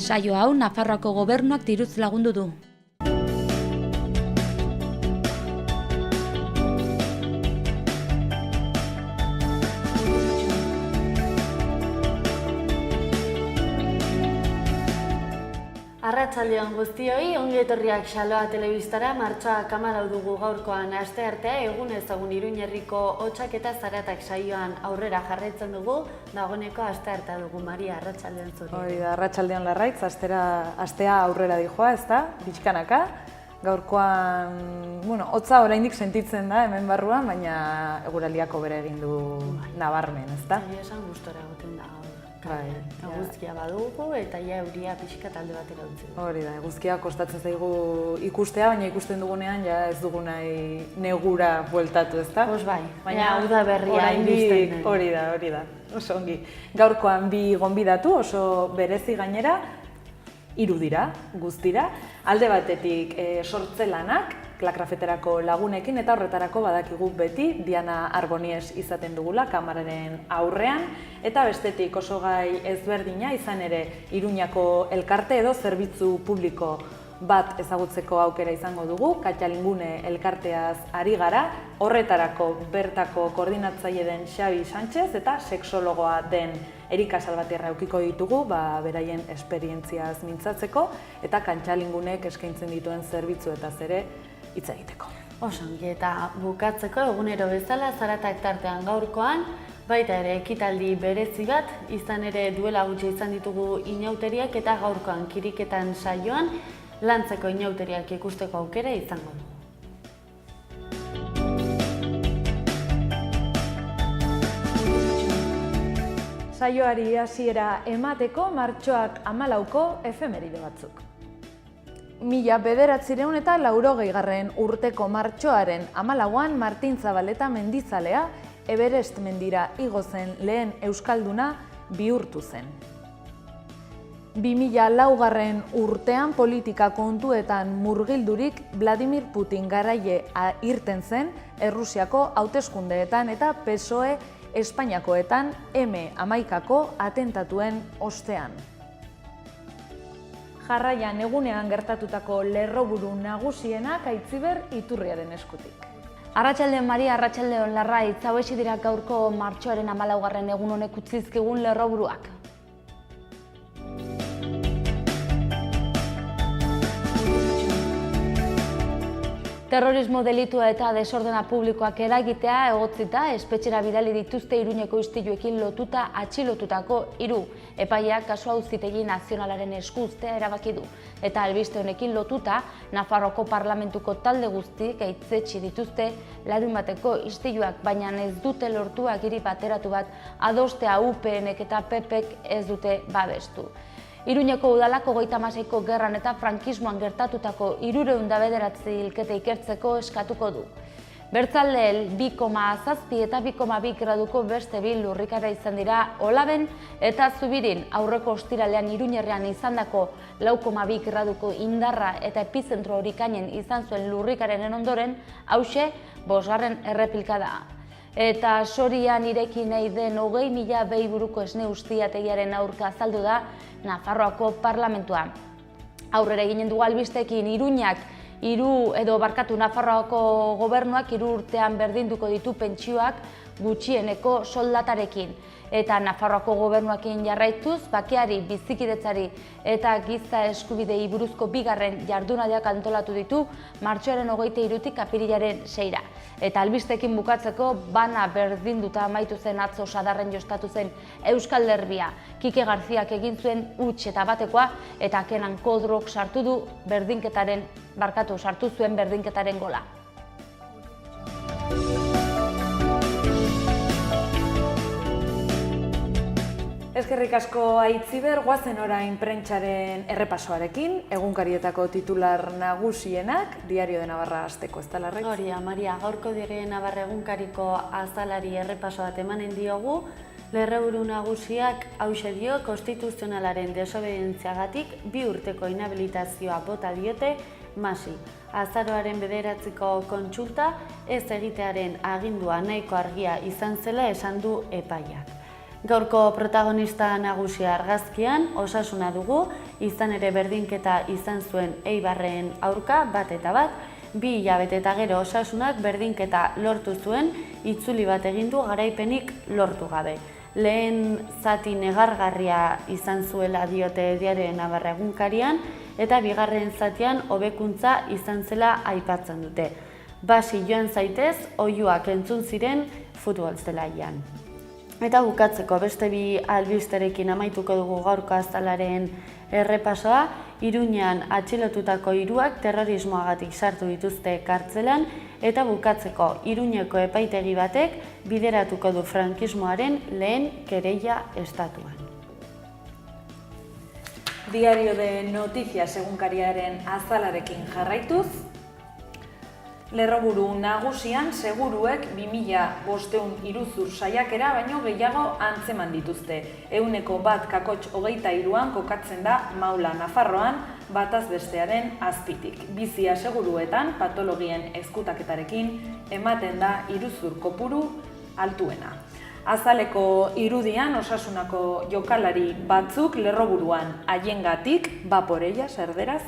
Saio hau Nafarroako gobernuak diruz lagundu du. Arratsaldeon guztioi, ongi etorriak Xaloa telebistara, martxoak 14 dugu gaurkoan asteartea, egun ezagun Iruñerriko hotsak eta zaratak saioan aurrera jarraitzen dugu, dagoeneko asteartea dugu. Maria, arratsaldeon zuri. Hori da, arratsaldeon larraitz, astea aurrera dijoa, ezta? Pixkanaka. Gaurkoan, hotza oraindik sentitzen da hemen barruan, baina eguraldiako bere egin du nabarmen, ezta? Zaila esan gustora egoten da. Eguzkia badugu eta ja euria pixka talde batera utzi. Hori da, eguzkia kostatzen zaigu ikustea, baina ikusten dugunean ja ez dugu nahi negura bueltatu, ezta? Pues bai, baina uda berria iristen. Hori da, oso ongi. Gaurkoan bi gonbidatu, oso berezi gainera, 3 dira, guztira. Alde batetik sortzelanak, Klakrafeterako lagunekin, eta horretarako badakigu beti Diana Arbonies izaten dugula kameraren aurrean, eta bestetik oso gai ezberdina izan ere Iruñako elkarte edo zerbitzu publiko bat ezagutzeko aukera izango dugu, Katalingune elkarteaz ari gara, horretarako bertako koordinatzaile den Xabi Sánchez eta sexologoa den Erika Salvatierra aukiko ditugu, beraien esperientziaz mintzatzeko, eta Katalingune eskaintzen dituen zerbitzu eta zere hitz egiteko. Osongi, eta bukatzeko egunero bezala zaratak tartean gaurkoan, baita ere ekitaldi berezi bat, izan ere duela gutxi izan ditugu inauteriak eta gaurkoan kiriketan saioan lantzeko inauteriak ikusteko aukera izango du. Saioari hasiera emateko martxoak 14ko efemeride batzuk. 1980 urteko martxoaren 14an Martin Zabaleta mendizalea Everest mendira igo zen lehen euskalduna bihurtu zen. 2004 urtean politika kontuetan murgildurik Vladimir Putin garaile irten zen Errusiako hauteskundeetan eta PSOE Espainiakoetan M11ko atentatuen ostean. Jarraian egunean gertatutako lerroburu nagusienak Aitziber Iturriaren eskutik. Arratsaldeon Maria, arratsaldeon Larraitz, hauexi dira gaurko martxoaren 14. egun honek utzizkigun lerroburuak. Terrorismo delitua eta desordena publikoak eragitea egotzita, espetxera bidali dituzte Iruñeko istiluekin lotuta atxilotutako 3 epaileak kasu auzitegi nazionalaren esku uztea erabaki du. Eta albiste honekin lotuta, Nafarroako parlamentuko talde guztiek gaitzetsi dituzte larunbateko istiluak, baina ez dute lortu agiri bateratu bat adostea UPNek eta PPek ez dute babestu. Iruñeko udalak 36ko gerran eta frankismoan gertatutako 309 hilketa ikertzeko eskatuko du. Bertzalde 2,7 eta 2,2 graduko beste bi lurrikara izan dira Olaben eta Zubirin, aurreko ostiralean Iruñerrean izandako 4,2 graduko indarra eta epizentro horikainen izan zuen lurrikararen ondoren, hauxe 5. errepilkada. Eta Sorian ireki nahi den 20.000 behiburuko esne ustiategiaren aurka azaldu da Nafarroako parlamentua. Aurrera eginen dugu albistekin Nafarroako gobernuak 3 urtean berdinduko ditu pentsioak gutxieneko soldatarekin. Eta Nafarroako gobernuakin jarraituz, bakeari, bizikidetzari eta giza eskubidei buruzko 2. jardunaldiak antolatu ditu martxoaren 23tik apirilaren 6ra. Eta albistekin bukatzeko bana berdinduta amaitu zen atzo sadarren jostatu zen Euskal Derbia. Kike Garziak egin zuen huts eta batekoa eta Kenan Kodrok sartu zuen berdinketaren gola. Eskerrik asko Aitziber, goazen orain prentsaren errepasoarekin, egunkarietako titular nagusienak, Diario de Navarra hasteko, ez da Larraitz? Hori, Maria, gaurko Diario de Navarra egunkariko azalari errepaso bat emanen diogu, lerroburu nagusiak hauxe dio konstituzionalaren desobedientziagatik 2 urteko inhabilitazioa bota diote Masi. Azaroaren 9ko kontsulta ez egitearen agindua nahiko argia izan zela esan du epaiak. Gaurko protagonista nagusia argazkian Osasuna dugu, izan ere berdinketa izan zuen Eibarren aurka 1-1, 2 hilabete eta gero Osasunak berdinketa lortu zuen, itzuli bat egin du garaipenik lortu gabe. Lehen zati negargarria izan zuela diote Diario de Navarra egunkarian, eta bigarren zatian hobekuntza izan zela aipatzen dute. Basi joan zaitez, oihuak entzun ziren futbol zelaian. Eta bukatzeko beste 2 albisterekin amaituko dugu gaurko azalaren errepasoa, Iruñean atxilotutako 3 terrorismoagatik sartu dituzte kartzelan, eta bukatzeko Iruñeko epaitegi batek bideratuko du frankismoaren lehen kereila estatuan. Diario de Noticias egunkariaren azalarekin jarraituz, lerroburu nagusian seguruek 2500 iruzur saiakera baino gehiago antzeman dituzte. 101,23an kokatzen da Maula Nafarroan bataz bestearen azpitik. Bizia seguruetan patologien ezkutaketarekin ematen da iruzur kopuru altuena. Azaleko irudian Osasunako jokalari batzuk lerroburuan haiengatik, vaporellas erderaz,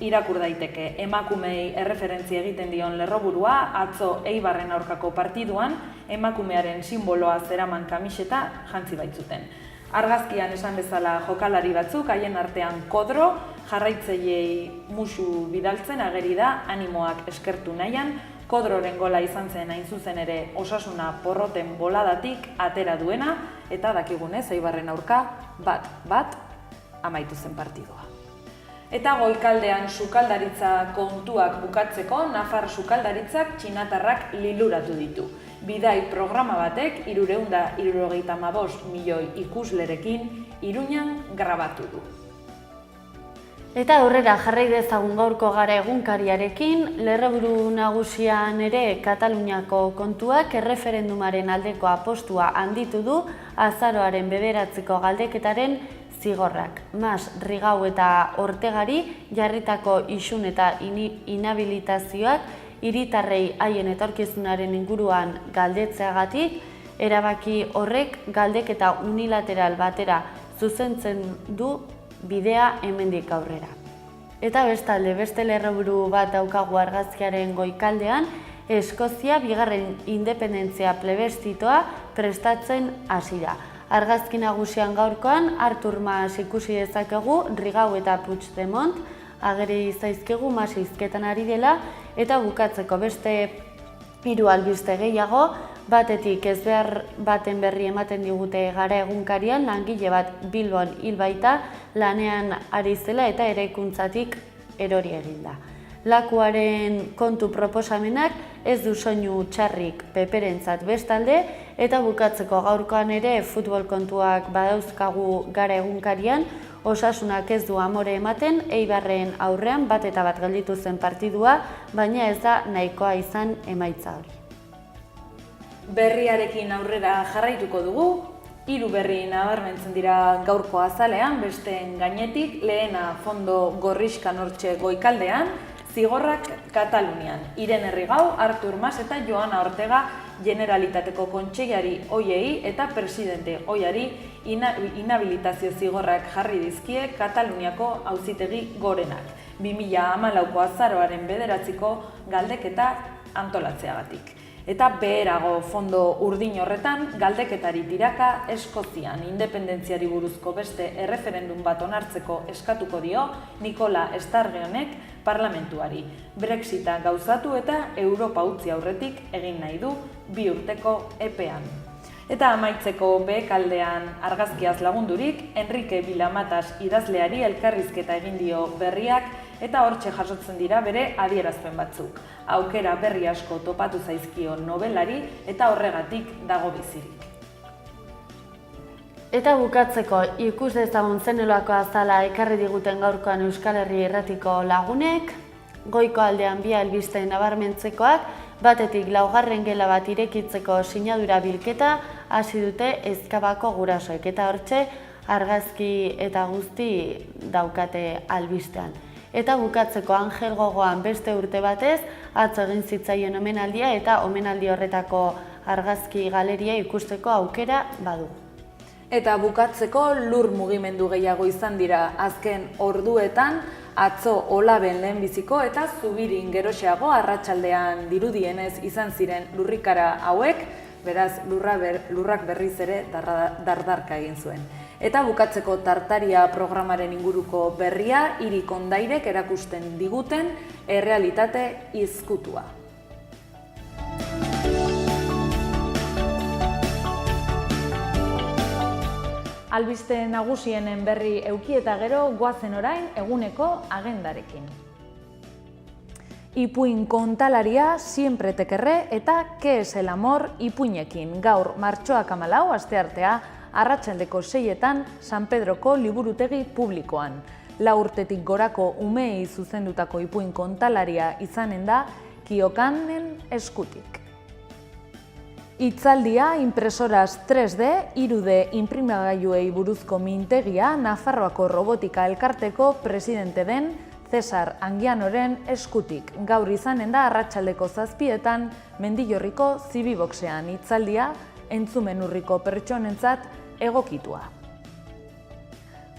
irakur daiteke. Emakumei erreferentzia egiten dion lerroburua, atzo Eibarren aurkako partiduan, emakumearen simboloa zeraman kamiseta jantzi baitzuten. Argazkian esan bezala jokalari batzuk, haien artean kodro, jarraitzaileei musu bidaltzen ageri da, animoak eskertu nahian, kodroren gola izan zen hain zuzen ere Osasuna porroten boladatik atera duena, eta dakigunez Eibarren aurka 1-1 amaitu zen partidua. Eta goikaldean sukaldaritza kontuak bukatzeko, Nafar sukaldaritzak txinatarrak liluratu ditu. Bidai programa batek 375 milioi ikuslerekin Iruñan grabatu du. Eta aurrera jarrai dezagun gaurko gara egunkariarekin, lerroburu nagusian ere Kataluniako kontuak erreferendumaren aldeko apostua handitu du azaroaren 9-ko galdeketaren zigorrak. Mas, Rigau eta Ortegari jarritako isun eta inhabilitazioak hiritarrei haien etorkizunaren inguruan galdetzeagatik, erabaki horrek galdeketa unilateral batera zuzentzen du bidea hemendik aurrera. Eta bestalde, beste lerroburu bat daukagu argazkiaren goikaldean, Eskozia bigarren independentzia plebeszitoa prestatzen hasi da. Argazki nagusian gaurkoan, Artur Mas ikusi dezakegu, Rigau eta Puigdemont ageri zaizkigu Mas hizketan ari dela, eta bukatzeko beste 3 albiste gehiago, batetik ezbehar baten berri ematen digute gara egunkarian, langile bat Bilbon hil baita lanean ari zela eta eraikuntzatik erori eginda. Lakuaren kontu proposamenak ez du soinu txarrik peperentzat bestalde, eta bukatzeko gaurkoan ere futbol kontuak badauzkagu gara egunkarian, Osasunak ez du amore ematen, Eibarren aurrean 1-1 gelditu zen partidua, baina ez da nahikoa izan emaitza hori. Berriarekin aurrera jarraituko dugu, 3 berri nabarmentzen dira gaurko azalean, besteen gainetik, lehena fondo gorriskan hortxe goikaldean, zigorrak Katalunian. Irene Rigau, Artur Mas eta Joana Ortega Generalitateko kontseilari ohiei eta presidente ohiari inhabilitazio zigorrak jarri dizkie Kataluniako auzitegi gorenak. 2014ko azaroaren 9-ko galdeketa antolatzeagatik. Eta beherago fondo urdin horretan, galdeketari tiraka Eskozian independentziari buruzko beste erreferendum bat onartzeko eskatuko dio Nikola Sturgeonek parlamentuari. Brexita gauzatu eta Europa utzi aurretik egin nahi du 2 urteko epean. Eta amaitzeko behekaldean argazkiaz lagundurik, Enrique Vilamatas idazleari elkarrizketa egin dio berriak, eta hortxe jasotzen dira bere adierazpen batzuk. Aukera berri asko topatu zaizkio nobelari eta horregatik dago bizirik. Eta bukatzeko, ikus dezagun zenelako azala ekarri diguten gaurkoan Euskal Herri Irratiko lagunek, goiko aldean 2 albiste nabarmentzekoak, batetik 4. gela bat irekitzeko sinadura bilketa hasi dute Ezkabako gurasoek, eta hortxe argazki eta guzti daukate albistean. Eta bukatzeko Angel Gogoan beste urte batez, atzo egin zitzaien omenaldia eta omenaldi horretako argazki galeria ikusteko aukera badugu. Eta bukatzeko lur mugimendu gehiago izan dira azken orduetan, atzo Olaben lehenbiziko eta Zubirin geroxeago arratsaldean dirudienez izan ziren lurrikara hauek, beraz lurrak berriz ere dardarka egin zuen. Eta bukatzeko Tartaria programaren inguruko berria, hiri kondairek erakusten diguten errealitate izkutua. Albiste nagusienen berri euki eta gero goazen orain eguneko agendarekin. Ipuin kontalaria, siempre te querré eta ¿qué es el amor? Ipuinekin. Gaur martxoak 14 asteartea, arratsaldeko 6etan San Pedroko liburutegi publikoan. 4 urtetik gorako umeei zuzendutako ipuin kontalaria izanen da Kiokanen eskutik. Hitzaldia, impresoras 3D, 3D inprimagailuei buruzko mintegia Nafarroako Robotika Elkarteko presidente den Cesar Anguianoren eskutik. Gaur izanen da arratsaldeko 7etan Mendillorriko Zibiboxean. Hitzaldia entzumen urriko pertsonentzat egokitua.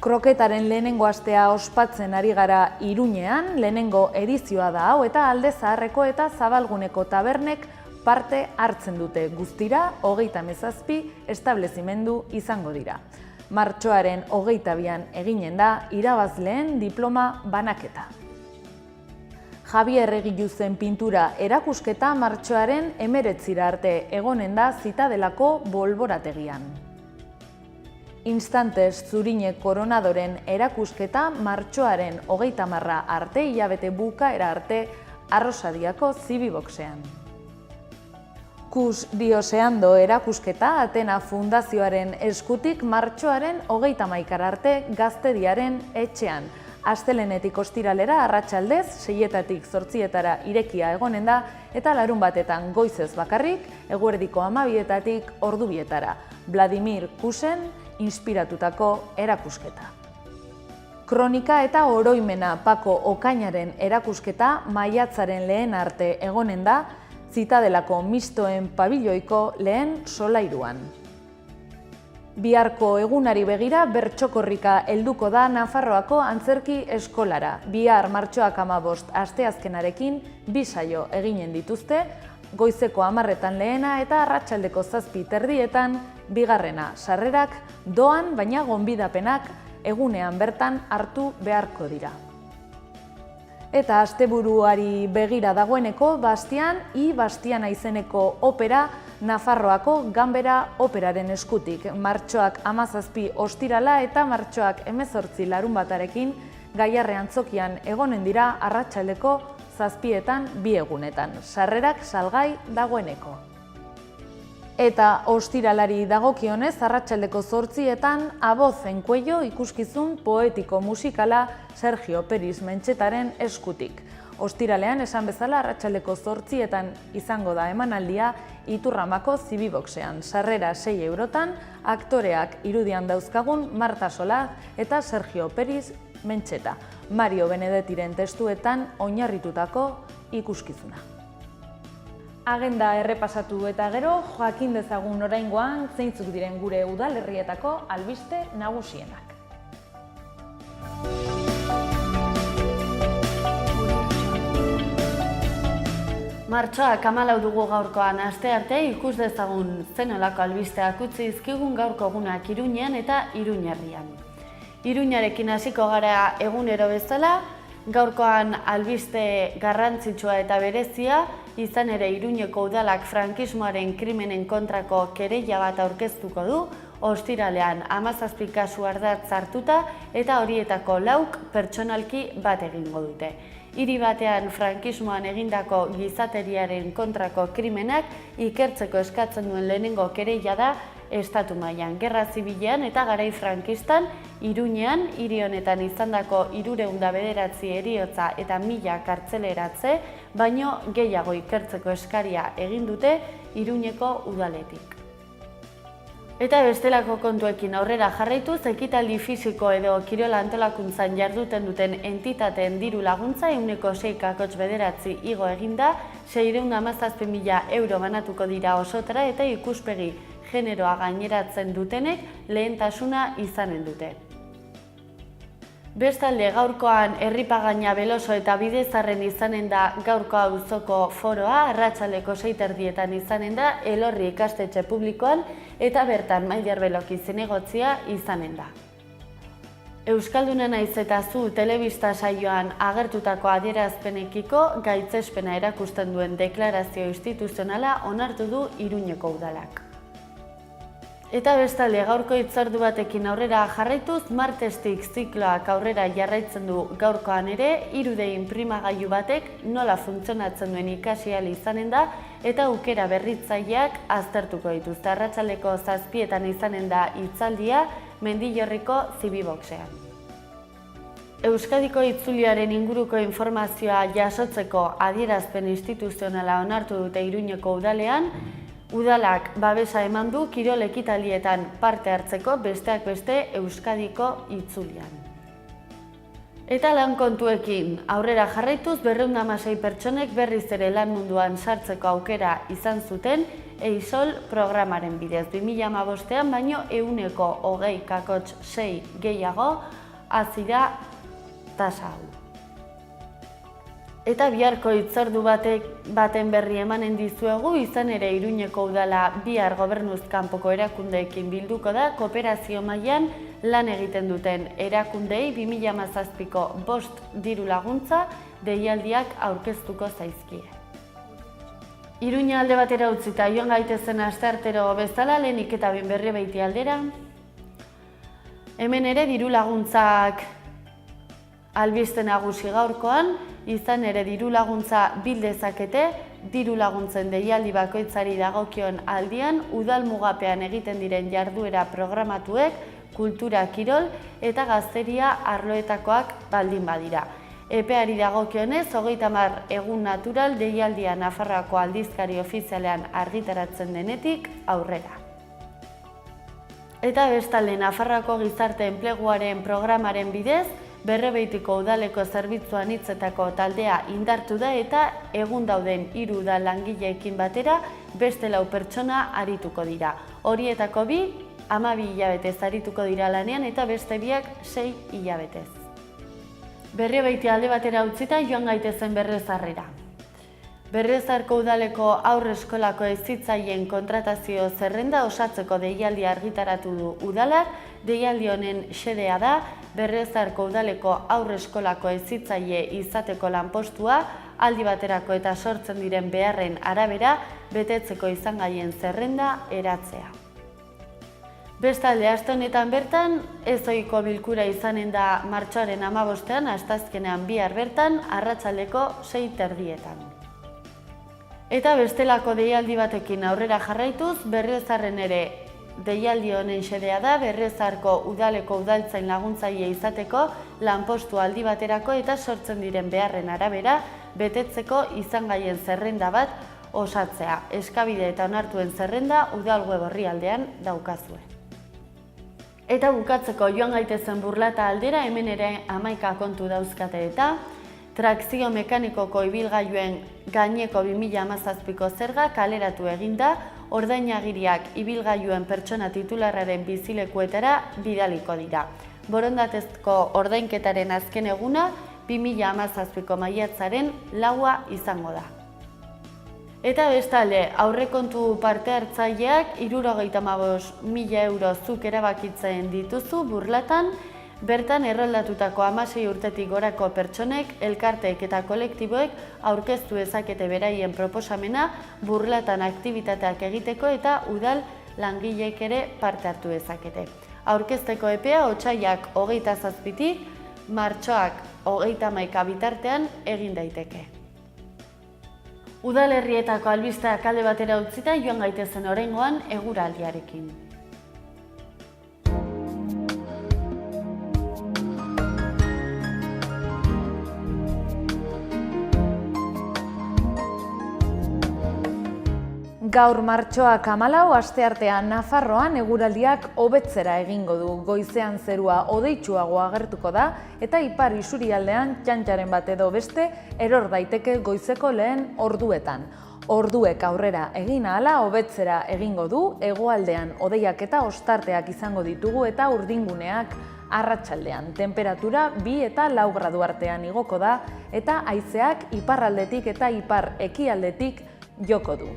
Kroketaren lehenengo astea ospatzen ari gara Iruñean, lehenengo edizioa da hau eta Alde Zaharreko eta Zabalguneko tabernek parte hartzen dute. Guztira, 37 establezimendu izango dira. Martxoaren 22an eginen da irabazleen diploma banaketa. Javier Egiluzen pintura erakusketa martxoaren 19 arte egonen da Zitadelako bolborategian. Instantes Zurine Koronadoren erakusketa martxoaren 30 arte hilabete bukaera arte Arrosadiako Zibiboxean. Kus Dioseando erakusketa Atena Fundazioaren eskutik martxoaren 31 arte Gaztediaren etxean. Astelenetik ostiralera arratsaldez 6etatik 8etara irekia egonen da eta larunbatetan goizez bakarrik eguerdiko 12etatik ordubietara. Vladimir Kusen inspiratutako erakusketa. Kronika eta oroimena Pako Okainaren erakusketa maiatzaren lehen arte egonen da Zitadelako Mistoen pabiloiko lehen solairuan. Biharko egunari begira bertsokorrika helduko da Nafarroako antzerki eskolara. Bihar martxoak 15 asteazkenarekin 2 saio eginen dituzte, goizeko 10etan lehena eta arratsaldeko 7:30 bigarrena. Sarrerak doan, baina gonbidapenak egunean bertan hartu beharko dira. Eta asteburuari begira dagoeneko Bastian i Bastiana izeneko opera Nafarroako Ganbera Operaren eskutik. Martxoak 17 ostirala eta martxoak 18 larunbatarekin Gaiarre antzokian egonen dira arratsaldeko 7etan 2 egunetan. Sarrerak salgai dagoeneko. Eta ostiralari dagokionez arratsaldeko 8etan Aboz en Cuello ikuskizun poetiko musikala Sergio Peris Mentxetaren eskutik. Ostiralean esan bezala arratsaldeko 8etan izango da emanaldia Iturramako Zibiboxean. Sarrera 6 eurotan, aktoreak irudian dauzkagun Marta Solaz eta Sergio Peris Mentxeta. Mario Benedettiren testuetan oinarritutako ikuskizuna. Agenda errepasatu eta gero, jakin dezagun oraingoan zeintzuk diren gure udalerrietako albiste nagusienak. Martxoak 14 dugu gaurkoan astearte ikus dezagun zenolako albisteak utzi dizkigun gaurko egunak Iruñean eta Iruñerrian. Iruñarekin hasiko gara egunero bezala, gaurkoan albiste garrantzitsua eta berezia, izan ere Iruñeko udalak frankismoaren krimenen kontrako kereila bat aurkeztuko du, ostiralean 17 kasu ardatz hartuta eta horietako 4 pertsonalki bat egingo dute. Hiri batean frankismoan egindako gizateriaren kontrako krimenak ikertzeko eskatzen duen lehenengo kereila da estatu mailan. Gerra zibilean eta garai frankistan, Iruñean, hiri honetan izandako 309 heriotza eta 1000 kartzeleratze, baino gehiago ikertzeko eskaria egin dute Iruñeko udaletik. Eta bestelako kontuekin aurrera jarraituz, ekitaldi fisiko edo kirola antolakuntzan jarduten duten entitateen diru laguntza 6,9 igo eginda, 617.000 euro banatuko dira osotara eta ikuspegi generoa gaineratzen dutenek lehentasuna izanen dute. Bestalde, gaurkoan Herripagaina, Beloso eta Bidezarren izanen da gaurko auzoko foroa, arratsaldeko 6:30 izanen da Elorri ikastetxe publikoan eta bertan Maider Beloki zinegotzia izanen da. Euskalduna naiz eta zu telebista saioan agertutako adierazpenekiko gaitzespena erakusten duen deklarazio instituzionala onartu du Iruñeko udalak. Eta bestalde, gaurko hitzordu batekin aurrera jarraituz, martestik zikloak aurrera jarraitzen du gaurkoan ere, 3D inprimagailu batek nola funtzionatzen duen ikasi ahal izanen da eta aukera berritzaileak aztertuko dituzte. Arratsaldeko 7:00 izanen da hitzaldia Mendillorriko Zibiboxean. Euskadiko itzuliaren inguruko informazioa jasotzeko adierazpen instituzionala onartu dute Iruñeko udalean, udalak babesa eman du kirol ekitaldietan parte hartzeko besteak beste Euskadiko itzulian. Eta lan kontuekin aurrera jarraituz 216 pertsonek berriz ere lan munduan sartzeko aukera izan zuten EISOL programaren bidez. 2015ean baino 120,6 gehiago hazi da tasa hau. Eta biharko hitzordu baten berri emanen dizuegu, izan ere Iruñeko udala bihar gobernuz kanpoko erakundeekin bilduko da, kooperazio mailan lan egiten duten erakundei 2017ko 5 diru laguntza deialdiak aurkeztuko zaizkie. Iruña alde batera utzita joan gaitezen asteartero bezala, lehenik eta behin Berribeiti aldera. Hemen ere diru laguntzak albiste nagusi gaurkoan, izan ere diru laguntza bil dezakete, diru laguntzen deialdi bakoitzari dagokion aldian, udal mugapean egiten diren jarduera programatuek, kultura, kirol eta gazteria arloetakoak baldin badira. Epeari dagokionez, 30 egun natural deialdia Nafarroako aldizkari ofizialean argitaratzen denetik aurrera. Eta bestalde, Nafarroako gizarte enpleguaren programaren bidez, Berribeitiko udaleko zerbitzuan hitzetako taldea indartu da eta egun dauden 3 udal langileekin batera beste 4 pertsona arituko dira. Horietako 2, 12 hilabetez arituko dira lanean eta beste 2 6 hilabetez. Berribeiti alde batera utzita joan gaitezen Berriozarrera. Berriozarko udaleko aurreskolako hezitzaileen kontratazio zerrenda osatzeko deialdia argitaratu du udalak. Deialdi honen xedea da Berriozarko udaleko aurreskolako hezitzaile izateko lanpostua aldi baterako eta sortzen diren beharren arabera betetzeko izangaien zerrenda eratzea. Bestalde, aste honetan bertan, ezohiko bilkura izanen da martxoaren 15ean, asteazkenean bihar bertan, arratsaldeko 6:30. Eta bestelako deialdi batekin aurrera jarraituz, Berriozarren ere deialdi honen xedea da Berriozarko udaleko udaltzain laguntzaile izateko lanpostu aldi baterako eta sortzen diren beharren arabera betetzeko izangaien zerrenda bat osatzea. Eskabide eta onartuen zerrenda udal web orrialdean daukazue. Eta bukatzeko joan gaitezen Burlata aldera, hemen ere 11 kontu dauzkate eta trakzio mekanikoko ibilgailuen gaineko 2017ko zerga kaleratu eginda, ordainagiriak ibilgailuen pertsona titularraren bizilekuetara bidaliko dira. Borondatezko ordainketaren azken eguna 2017ko maiatzaren 4 izango da. Eta bestalde, aurrekontu parte hartzaileak 75.000 euro zuk erabakitzen dituzu Burlatan, bertan erroldatutako 16 urtetik gorako pertsonek, elkarteek eta kolektiboek aurkeztu ezakete beraien proposamena Burlatan aktibitateak egiteko eta udal langileek ere parte hartu ezakete. Aurkezteko epea otsailak 27tik, martxoak 31 bitartean egin daiteke. Udalerrietako albisteak alde batera utzita joan gaitezen oraingoan eguraldiarekin. Gaur martxoak 14, asteartean Nafarroan eguraldiak hobetzera egingo du. Goizean zerua hodeitsuago agertuko da eta ipar isurialdean txantxaren bat edo beste eror daiteke goizeko lehen orduetan. Orduek aurrera egin ahala hobetzera egingo du, hegoaldean hodeiak eta ostarteak izango ditugu eta urdinguneak arratsaldean. Temperatura 2 eta 4 gradu artean igoko da eta haizeak iparraldetik eta ipar-ekialdetik joko du.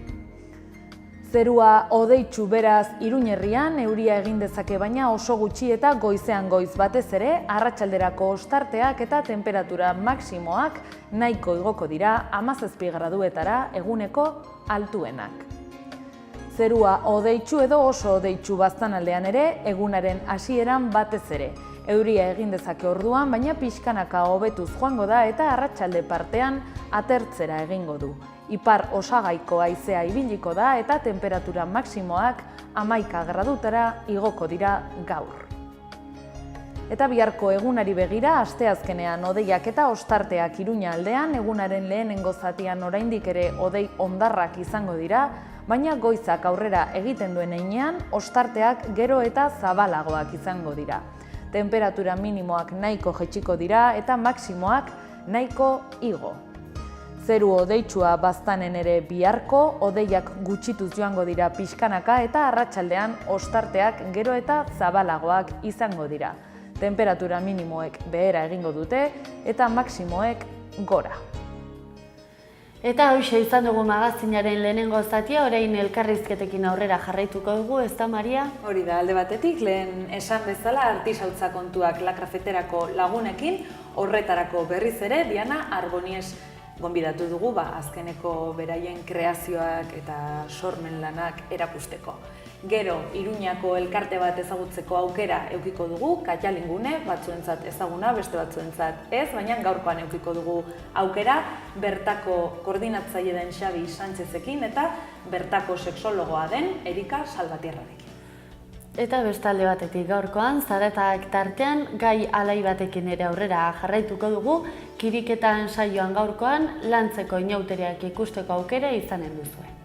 Zerua hodeitsu beraz Iruñerrian euria egin dezake baina oso gutxi eta goizean goiz batez ere arratsalderako ostarteak eta temperatura maximoak nahiko igoko dira 17 graduetara eguneko altuenak. Zerua hodeitsu edo oso hodeitsu baztanaldean ere egunaren hasieran batez ere. Euria egin dezake orduan, baina pixkanaka hobetuz joango da eta arratsalde partean atertzera egingo du. Ipar osagaiko haizea ibiliko da eta temperatura maximoak 11 gradutara igoko dira gaur. Eta biharko egunari begira, asteazkenean hodeiak eta ostarteak Iruña aldean, egunaren lehenengo zatian oraindik ere hodei hondarrak izango dira, baina goizak aurrera egiten duen heinean, ostarteak gero eta zabalagoak izango dira. Temperatura minimoak nahiko jaitsiko dira eta maximoak nahiko igo. Zeru hodeitsua baztanen ere biharko, hodeiak gutxituz joango dira pixkanaka eta arratsaldean ostarteak gero eta zabalagoak izango dira. Temperatura minimoek behera egingo dute eta maximoek gora. Eta hauxe izan dugu magazinaren lehenengo zatia, orain elkarrizketekin aurrera jarraituko dugu, ez da, Maria? Hori da, alde batetik, lehen esan bezala artisautza kontuak lakrafeterako lagunekin, horretarako berriz ere, Diana Arbonies gonbidatu dugu, azkeneko beraien kreazioak eta sormen lanak erakusteko. Gero, Iruñako elkarte bat ezagutzeko aukera eukiko dugu, Kaialingune, batzuentzat ezaguna, beste batzuentzat ez, baina gaurkoan eukiko dugu aukera, bertako koordinatzaile den Xabi Sánchezekin eta bertako sexologoa den Erika Salvatierrarekin. Eta bestalde batetik gaurkoan, Zaratak tartean gai alai batekin ere aurrera jarraituko dugu, kiriketan saioan gaurkoan lantzeko inauteriak ikusteko aukera izanen duzue.